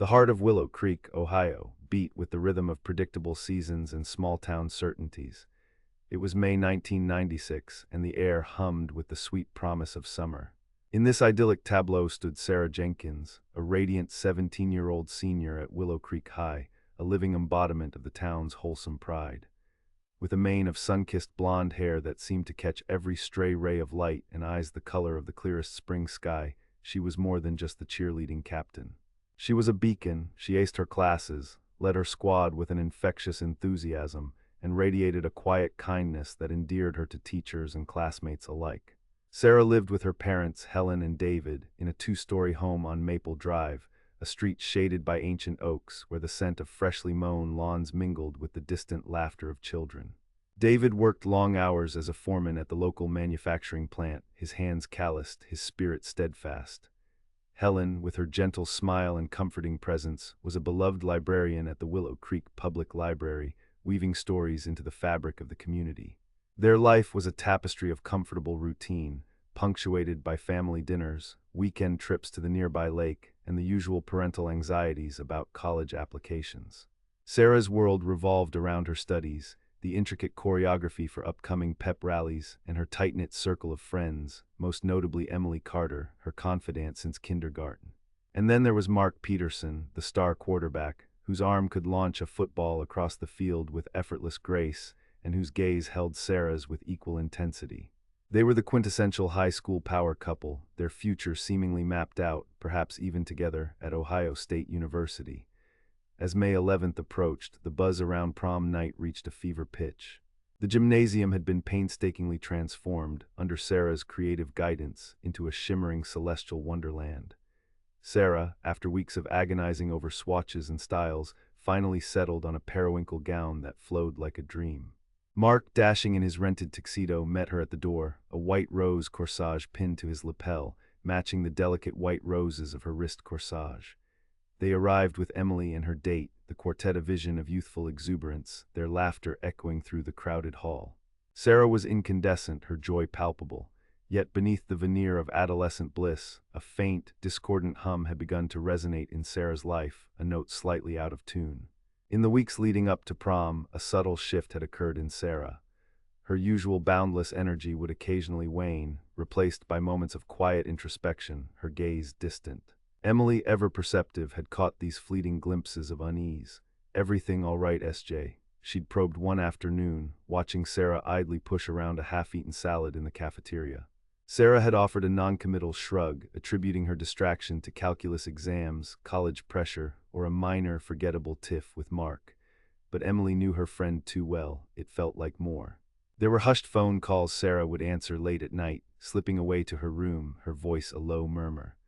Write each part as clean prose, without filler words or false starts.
The heart of Willow Creek, Ohio, beat with the rhythm of predictable seasons and small-town certainties. It was May 1996, and the air hummed with the sweet promise of summer. In this idyllic tableau stood Sarah Jenkins, a radiant 17-year-old senior at Willow Creek High, a living embodiment of the town's wholesome pride. With a mane of sun-kissed blonde hair that seemed to catch every stray ray of light and eyes the color of the clearest spring sky, she was more than just the cheerleading captain. She was a beacon. She aced her classes, led her squad with an infectious enthusiasm, and radiated a quiet kindness that endeared her to teachers and classmates alike. Sarah lived with her parents, Helen and David, in a two-story home on Maple Drive, a street shaded by ancient oaks where the scent of freshly mown lawns mingled with the distant laughter of children. David worked long hours as a foreman at the local manufacturing plant, his hands calloused, his spirit steadfast. Helen, with her gentle smile and comforting presence, was a beloved librarian at the Willow Creek Public Library, weaving stories into the fabric of the community. Their life was a tapestry of comfortable routine, punctuated by family dinners, weekend trips to the nearby lake, and the usual parental anxieties about college applications. Sarah's world revolved around her studies, the intricate choreography for upcoming pep rallies, and her tight-knit circle of friends, most notably Emily Carter, her confidant since kindergarten. And then there was Mark Peterson, the star quarterback, whose arm could launch a football across the field with effortless grace, and whose gaze held Sarah's with equal intensity. They were the quintessential high school power couple, their future seemingly mapped out, perhaps even together, at Ohio State University. As May 11th approached, the buzz around prom night reached a fever pitch. The gymnasium had been painstakingly transformed, under Sarah's creative guidance, into a shimmering celestial wonderland. Sarah, after weeks of agonizing over swatches and styles, finally settled on a periwinkle gown that flowed like a dream. Mark, dashing in his rented tuxedo, met her at the door, a white rose corsage pinned to his lapel, matching the delicate white roses of her wrist corsage. They arrived with Emily and her date, the quartet a vision of youthful exuberance, their laughter echoing through the crowded hall. Sarah was incandescent, her joy palpable. Yet beneath the veneer of adolescent bliss, a faint, discordant hum had begun to resonate in Sarah's life, a note slightly out of tune. In the weeks leading up to prom, a subtle shift had occurred in Sarah. Her usual boundless energy would occasionally wane, replaced by moments of quiet introspection, her gaze distant. Emily, ever perceptive, had caught these fleeting glimpses of unease. "Everything all right, SJ?" she'd probed one afternoon, watching Sarah idly push around a half-eaten salad in the cafeteria. Sarah had offered a non-committal shrug, attributing her distraction to calculus exams, college pressure, or a minor, forgettable tiff with Mark. But Emily knew her friend too well. It felt like more. There were hushed phone calls Sarah would answer late at night, slipping away to her room, her voice a low murmur.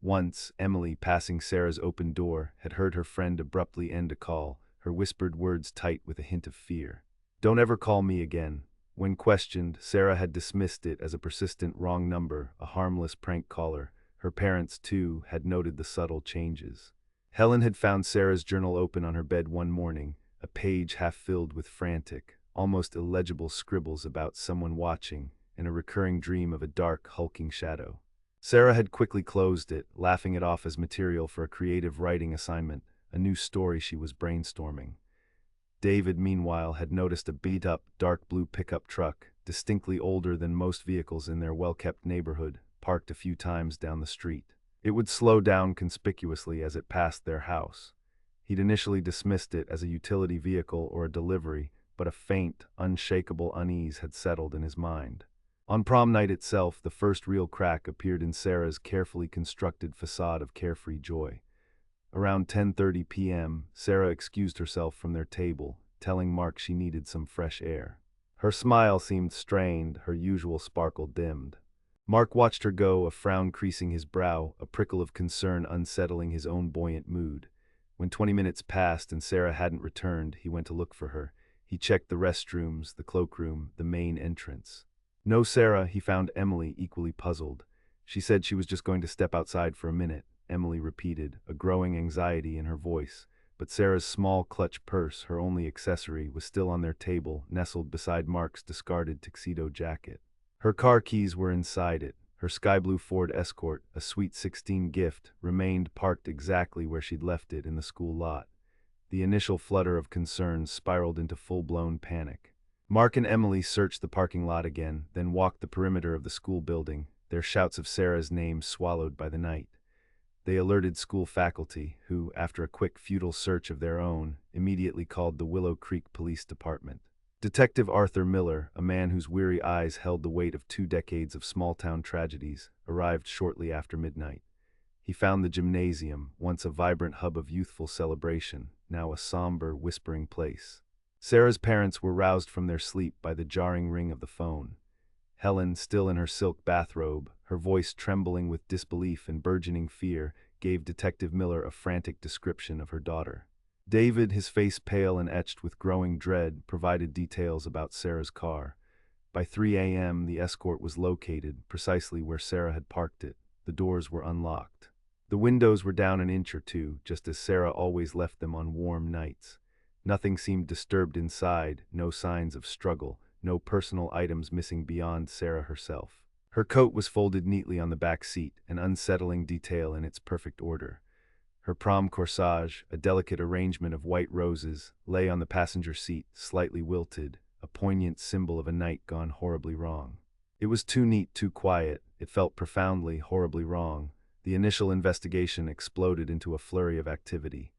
Once, Emily, passing Sarah's open door, had heard her friend abruptly end a call, her whispered words tight with a hint of fear. "Don't ever call me again." When questioned, Sarah had dismissed it as a persistent wrong number, a harmless prank caller. Her parents, too, had noted the subtle changes. Helen had found Sarah's journal open on her bed one morning, a page half filled with frantic, almost illegible scribbles about someone watching, and a recurring dream of a dark, hulking shadow. Sarah had quickly closed it, laughing it off as material for a creative writing assignment, a new story she was brainstorming. David, meanwhile, had noticed a beat-up, dark blue pickup truck, distinctly older than most vehicles in their well-kept neighborhood, parked a few times down the street. It would slow down conspicuously as it passed their house. He'd initially dismissed it as a utility vehicle or a delivery, but a faint, unshakable unease had settled in his mind. On prom night itself, the first real crack appeared in Sarah's carefully constructed facade of carefree joy. Around 10:30 p.m., Sarah excused herself from their table, telling Mark she needed some fresh air. Her smile seemed strained, her usual sparkle dimmed. Mark watched her go, a frown creasing his brow, a prickle of concern unsettling his own buoyant mood. When 20 minutes passed and Sarah hadn't returned, he went to look for her. He checked the restrooms, the cloakroom, the main entrance. "No, Sarah," he found Emily, equally puzzled. "She said she was just going to step outside for a minute," Emily repeated, a growing anxiety in her voice. But Sarah's small clutch purse, her only accessory, was still on their table, nestled beside Mark's discarded tuxedo jacket. Her car keys were inside it. Her sky-blue Ford Escort, a Sweet 16 gift, remained parked exactly where she'd left it in the school lot. The initial flutter of concern spiraled into full-blown panic. Mark and Emily searched the parking lot again, then walked the perimeter of the school building, their shouts of Sarah's name swallowed by the night. They alerted school faculty, who, after a quick futile search of their own, immediately called the Willow Creek Police Department. Detective Arthur Miller, a man whose weary eyes held the weight of 2 decades of small-town tragedies, arrived shortly after midnight. He found the gymnasium, once a vibrant hub of youthful celebration, now a somber, whispering place. Sarah's parents were roused from their sleep by the jarring ring of the phone. Helen, still in her silk bathrobe, her voice trembling with disbelief and burgeoning fear, gave Detective Miller a frantic description of her daughter. David, his face pale and etched with growing dread, provided details about Sarah's car. By 3 a.m., the Escort was located, precisely where Sarah had parked it. The doors were unlocked. The windows were down an inch or two, just as Sarah always left them on warm nights. Nothing seemed disturbed inside, no signs of struggle, no personal items missing beyond Sarah herself. Her coat was folded neatly on the back seat, an unsettling detail in its perfect order. Her prom corsage, a delicate arrangement of white roses, lay on the passenger seat, slightly wilted, a poignant symbol of a night gone horribly wrong. It was too neat, too quiet. It felt profoundly, horribly wrong. The initial investigation exploded into a flurry of activity.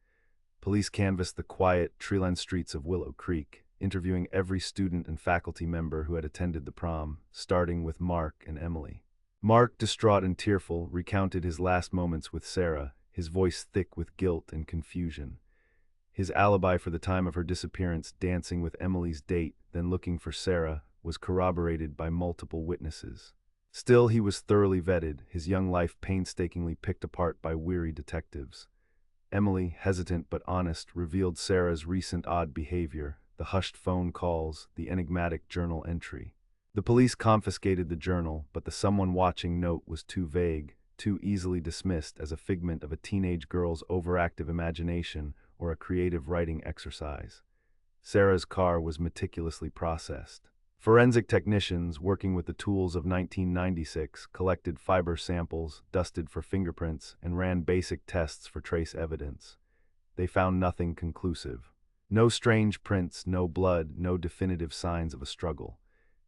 Police canvassed the quiet, tree-lined streets of Willow Creek, interviewing every student and faculty member who had attended the prom, starting with Mark and Emily. Mark, distraught and tearful, recounted his last moments with Sarah, his voice thick with guilt and confusion. His alibi for the time of her disappearance, dancing with Emily's date, then looking for Sarah, was corroborated by multiple witnesses. Still, he was thoroughly vetted, his young life painstakingly picked apart by weary detectives. Emily, hesitant but honest, revealed Sarah's recent odd behavior, the hushed phone calls, the enigmatic journal entry. The police confiscated the journal, but the someone watching note was too vague, too easily dismissed as a figment of a teenage girl's overactive imagination or a creative writing exercise. Sarah's car was meticulously processed. Forensic technicians, working with the tools of 1996, collected fiber samples, dusted for fingerprints, and ran basic tests for trace evidence. They found nothing conclusive. No strange prints, no blood, no definitive signs of a struggle.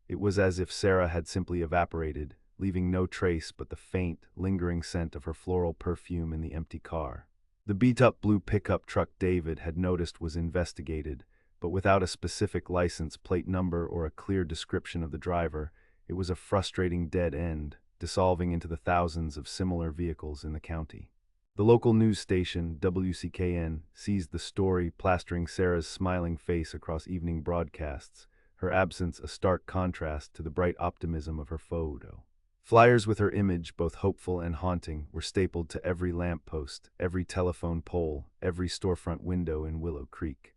It was as if Sarah had simply evaporated, leaving no trace but the faint, lingering scent of her floral perfume in the empty car. The beat-up blue pickup truck David had noticed was investigated, but without a specific license plate number or a clear description of the driver, it was a frustrating dead end, dissolving into the thousands of similar vehicles in the county. The local news station, WCKN, seized the story, plastering Sarah's smiling face across evening broadcasts, her absence a stark contrast to the bright optimism of her photo. Flyers with her image, both hopeful and haunting, were stapled to every lamppost, every telephone pole, every storefront window in Willow Creek.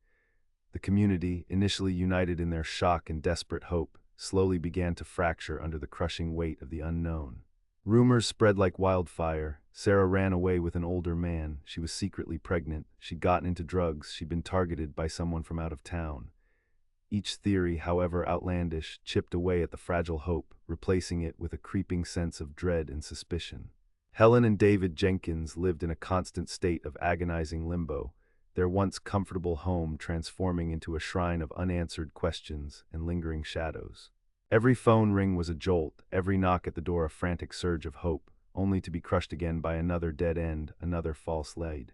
The community, initially united in their shock and desperate hope, slowly began to fracture under the crushing weight of the unknown. Rumors spread like wildfire. Sarah ran away with an older man. She was secretly pregnant. She'd gotten into drugs. She'd been targeted by someone from out of town. Each theory, however outlandish, chipped away at the fragile hope, replacing it with a creeping sense of dread and suspicion. Helen and David Jenkins lived in a constant state of agonizing limbo, their once comfortable home transforming into a shrine of unanswered questions and lingering shadows. Every phone ring was a jolt, every knock at the door a frantic surge of hope, only to be crushed again by another dead end, another false lead.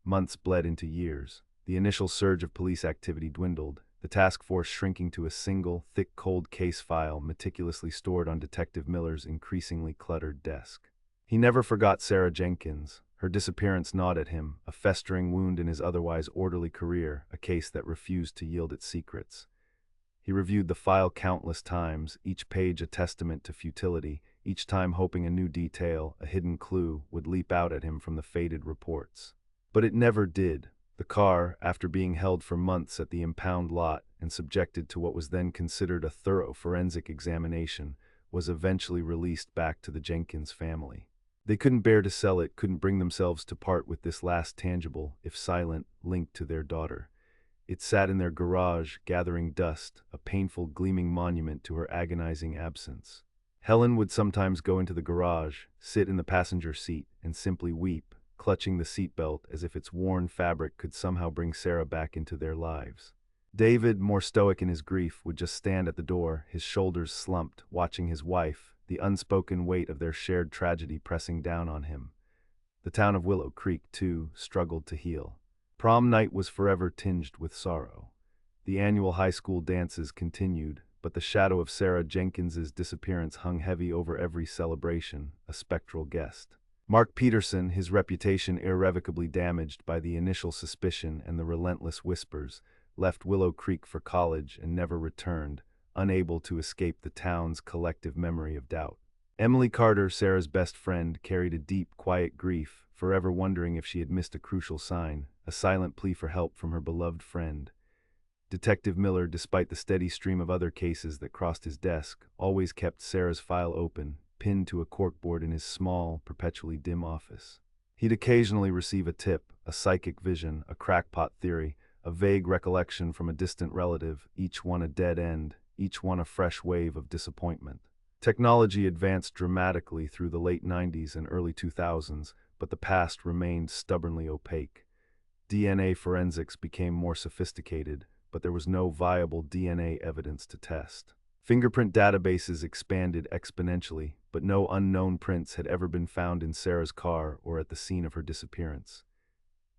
Months bled into years. The initial surge of police activity dwindled, the task force shrinking to a single, thick, cold case file meticulously stored on Detective Miller's increasingly cluttered desk. He never forgot Sarah Jenkins. Her disappearance gnawed at him, a festering wound in his otherwise orderly career, a case that refused to yield its secrets. He reviewed the file countless times, each page a testament to futility, each time hoping a new detail, a hidden clue, would leap out at him from the faded reports. But it never did. The car, after being held for months at the impound lot and subjected to what was then considered a thorough forensic examination, was eventually released back to the Jenkins family. They couldn't bear to sell it, couldn't bring themselves to part with this last tangible, if silent, link to their daughter. It sat in their garage, gathering dust, a painful, gleaming monument to her agonizing absence. Helen would sometimes go into the garage, sit in the passenger seat, and simply weep, clutching the seatbelt as if its worn fabric could somehow bring Sarah back into their lives. David, more stoic in his grief, would just stand at the door, his shoulders slumped, watching his wife, the unspoken weight of their shared tragedy pressing down on him. The town of Willow Creek, too, struggled to heal. Prom night was forever tinged with sorrow. The annual high school dances continued, but the shadow of Sarah Jenkins's disappearance hung heavy over every celebration, a spectral guest. Mark Peterson, his reputation irrevocably damaged by the initial suspicion and the relentless whispers, left Willow Creek for college and never returned, unable to escape the town's collective memory of doubt. Emily Carter, Sarah's best friend, carried a deep, quiet grief, forever wondering if she had missed a crucial sign, a silent plea for help from her beloved friend. Detective Miller, despite the steady stream of other cases that crossed his desk, always kept Sarah's file open, pinned to a corkboard in his small, perpetually dim office. He'd occasionally receive a tip, a psychic vision, a crackpot theory, a vague recollection from a distant relative, each one a dead end, each one a fresh wave of disappointment. Technology advanced dramatically through the late 90s and early 2000s, but the past remained stubbornly opaque. DNA forensics became more sophisticated, but there was no viable DNA evidence to test. Fingerprint databases expanded exponentially, but no unknown prints had ever been found in Sarah's car or at the scene of her disappearance.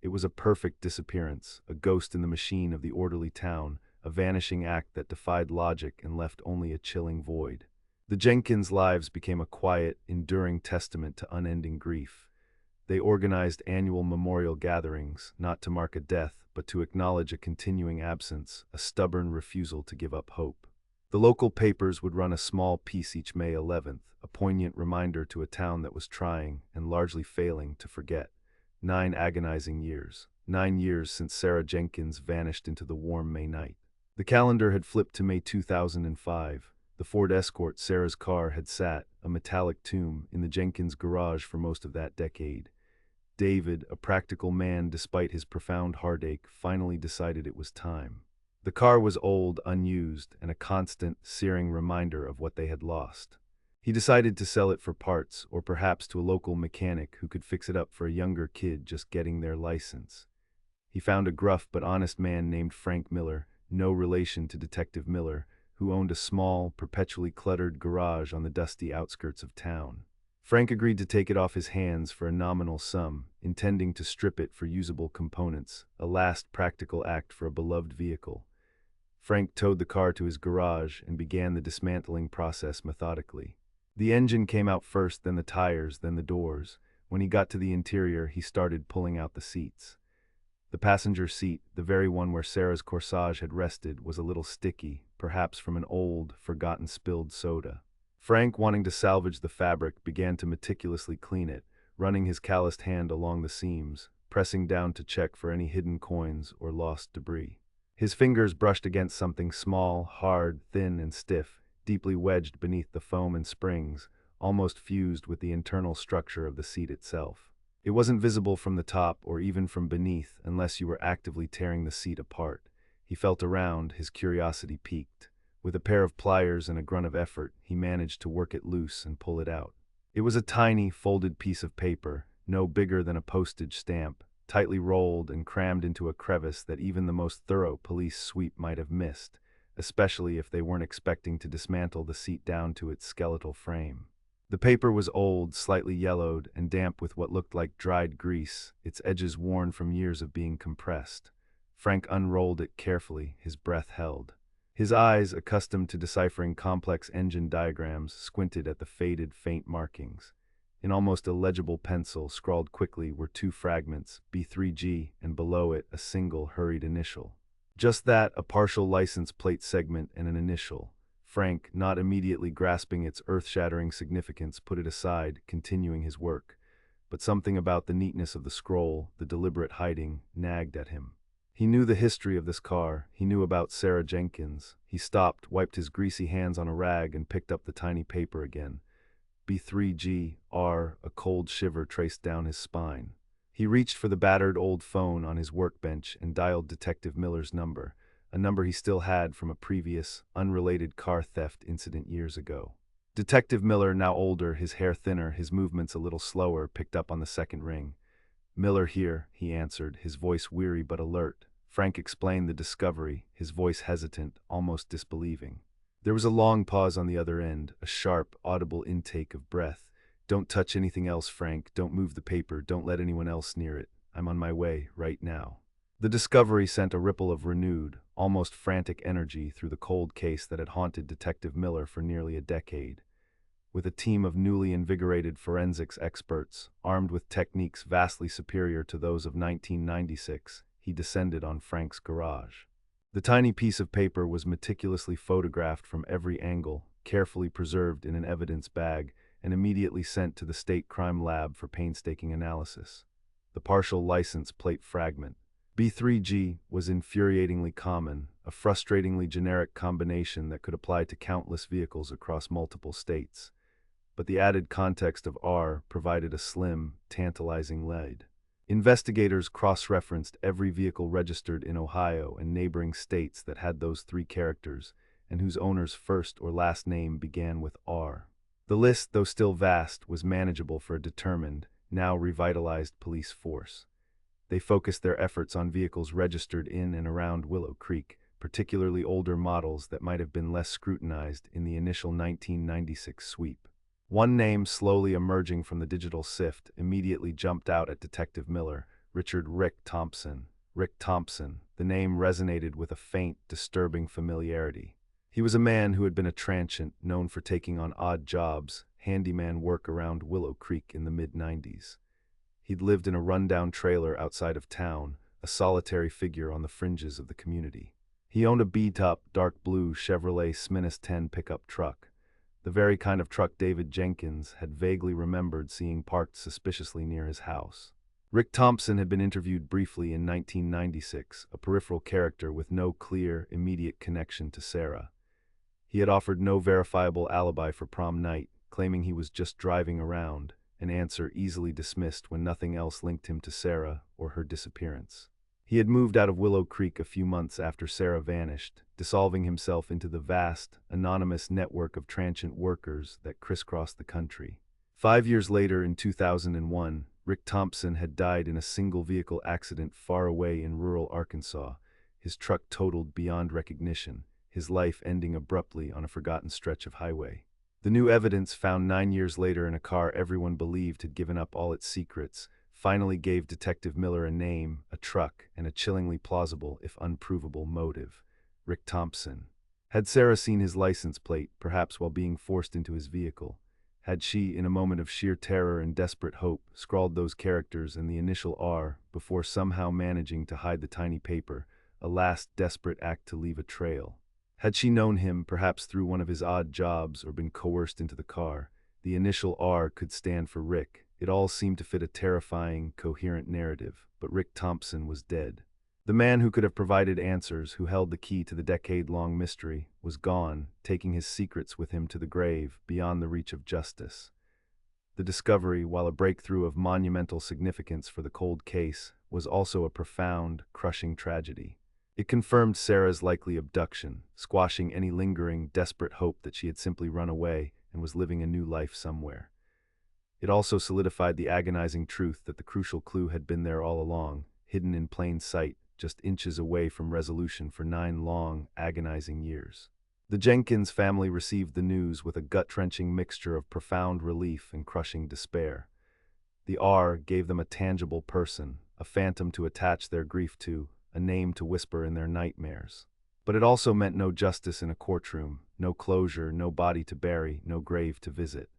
It was a perfect disappearance, a ghost in the machine of the orderly town, a vanishing act that defied logic and left only a chilling void. The Jenkins lives became a quiet, enduring testament to unending grief. They organized annual memorial gatherings, not to mark a death, but to acknowledge a continuing absence, a stubborn refusal to give up hope. The local papers would run a small piece each May 11th, a poignant reminder to a town that was trying, and largely failing, to forget. 9 agonizing years. 9 years since Sarah Jenkins vanished into the warm May night. The calendar had flipped to May 2005. The Ford Escort, Sarah's car, had sat, a metallic tomb, in the Jenkins garage for most of that decade. David, a practical man despite his profound heartache, finally decided it was time. The car was old, unused, and a constant, searing reminder of what they had lost. He decided to sell it for parts, or perhaps to a local mechanic who could fix it up for a younger kid just getting their license. He found a gruff but honest man named Frank Miller, no relation to Detective Miller, who owned a small, perpetually cluttered garage on the dusty outskirts of town. Frank agreed to take it off his hands for a nominal sum, intending to strip it for usable components, a last practical act for a beloved vehicle. Frank towed the car to his garage and began the dismantling process methodically. The engine came out first, then the tires, then the doors. When he got to the interior, he started pulling out the seats. The passenger seat, the very one where Sarah's corsage had rested, was a little sticky, perhaps from an old, forgotten spilled soda. Frank, wanting to salvage the fabric, began to meticulously clean it, running his calloused hand along the seams, pressing down to check for any hidden coins or lost debris. His fingers brushed against something small, hard, thin, and stiff, deeply wedged beneath the foam and springs, almost fused with the internal structure of the seat itself. It wasn't visible from the top or even from beneath unless you were actively tearing the seat apart. He felt around, his curiosity piqued. With a pair of pliers and a grunt of effort, he managed to work it loose and pull it out. It was a tiny, folded piece of paper, no bigger than a postage stamp, tightly rolled and crammed into a crevice that even the most thorough police sweep might have missed, especially if they weren't expecting to dismantle the seat down to its skeletal frame. The paper was old, slightly yellowed, and damp with what looked like dried grease, its edges worn from years of being compressed. Frank unrolled it carefully, his breath held. His eyes, accustomed to deciphering complex engine diagrams, squinted at the faded, faint markings. In almost illegible pencil, scrawled quickly, were 2 fragments, B3G, and below it a single, hurried initial. Just that, a partial license plate segment and an initial. Frank, not immediately grasping its earth-shattering significance, put it aside, continuing his work. But something about the neatness of the scroll, the deliberate hiding, nagged at him. He knew the history of this car. He knew about Sarah Jenkins. He stopped, wiped his greasy hands on a rag, and picked up the tiny paper again. B3G, R, a cold shiver traced down his spine. He reached for the battered old phone on his workbench and dialed Detective Miller's number, a number he still had from a previous, unrelated car theft incident years ago. Detective Miller, now older, his hair thinner, his movements a little slower, picked up on the second ring. "Miller here," he answered, his voice weary but alert. Frank explained the discovery, his voice hesitant, almost disbelieving. There was a long pause on the other end, a sharp, audible intake of breath. "Don't touch anything else, Frank. Don't move the paper. Don't let anyone else near it. I'm on my way, right now." The discovery sent a ripple of renewed, almost frantic energy through the cold case that had haunted Detective Miller for nearly a decade. With a team of newly invigorated forensics experts, armed with techniques vastly superior to those of 1996, he descended on Frank's garage. The tiny piece of paper was meticulously photographed from every angle, carefully preserved in an evidence bag, and immediately sent to the state crime lab for painstaking analysis. The partial license plate fragment, B3G, was infuriatingly common, a frustratingly generic combination that could apply to countless vehicles across multiple states. But the added context of R provided a slim, tantalizing lead. Investigators cross-referenced every vehicle registered in Ohio and neighboring states that had those three characters, and whose owner's first or last name began with R. The list, though still vast, was manageable for a determined, now revitalized police force. They focused their efforts on vehicles registered in and around Willow Creek, particularly older models that might have been less scrutinized in the initial 1996 sweep. One name slowly emerging from the digital sift immediately jumped out at Detective Miller: Richard "Rick" Thompson. Rick Thompson, the name resonated with a faint, disturbing familiarity. He was a man who had been a transient, known for taking on odd jobs, handyman work around Willow Creek in the mid-90s. He'd lived in a rundown trailer outside of town, a solitary figure on the fringes of the community. He owned a beat-up, dark blue Chevrolet Sminus 10 pickup truck, the very kind of truck David Jenkins had vaguely remembered seeing parked suspiciously near his house. Rick Thompson had been interviewed briefly in 1996, a peripheral character with no clear, immediate connection to Sarah. He had offered no verifiable alibi for prom night, claiming he was just driving around, an answer easily dismissed when nothing else linked him to Sarah or her disappearance. He had moved out of Willow Creek a few months after Sarah vanished, dissolving himself into the vast, anonymous network of transient workers that crisscrossed the country. 5 years later, in 2001, Rick Thompson had died in a single-vehicle accident far away in rural Arkansas, his truck totaled beyond recognition, his life ending abruptly on a forgotten stretch of highway. The new evidence, found 9 years later in a car everyone believed had given up all its secrets, finally gave Detective Miller a name, a truck, and a chillingly plausible, if unprovable, motive: Rick Thompson. Had Sarah seen his license plate, perhaps while being forced into his vehicle? Had she, in a moment of sheer terror and desperate hope, scrawled those characters and the initial R before somehow managing to hide the tiny paper, a last desperate act to leave a trail? Had she known him, perhaps through one of his odd jobs, or been coerced into the car? The initial R could stand for Rick. It all seemed to fit a terrifying, coherent narrative, but Rick Thompson was dead. The man who could have provided answers, who held the key to the decade-long mystery, was gone, taking his secrets with him to the grave, beyond the reach of justice. The discovery, while a breakthrough of monumental significance for the cold case, was also a profound, crushing tragedy. It confirmed Sarah's likely abduction, squashing any lingering, desperate hope that she had simply run away and was living a new life somewhere. It also solidified the agonizing truth that the crucial clue had been there all along, hidden in plain sight, just inches away from resolution for 9 long, agonizing years. The Jenkins family received the news with a gut-wrenching mixture of profound relief and crushing despair. The R gave them a tangible person, a phantom to attach their grief to, a name to whisper in their nightmares. But it also meant no justice in a courtroom, no closure, no body to bury, no grave to visit.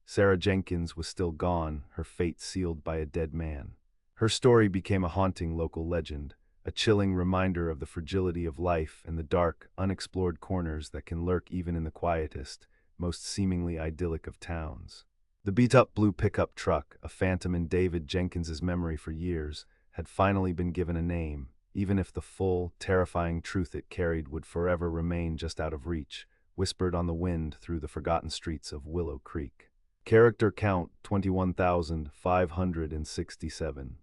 Sarah Jenkins was still gone, her fate sealed by a dead man. Her story became a haunting local legend, a chilling reminder of the fragility of life and the dark, unexplored corners that can lurk even in the quietest, most seemingly idyllic of towns. The beat-up blue pickup truck, a phantom in David Jenkins's memory for years, had finally been given a name, even if the full, terrifying truth it carried would forever remain just out of reach, whispered on the wind through the forgotten streets of Willow Creek. Character count 21,567.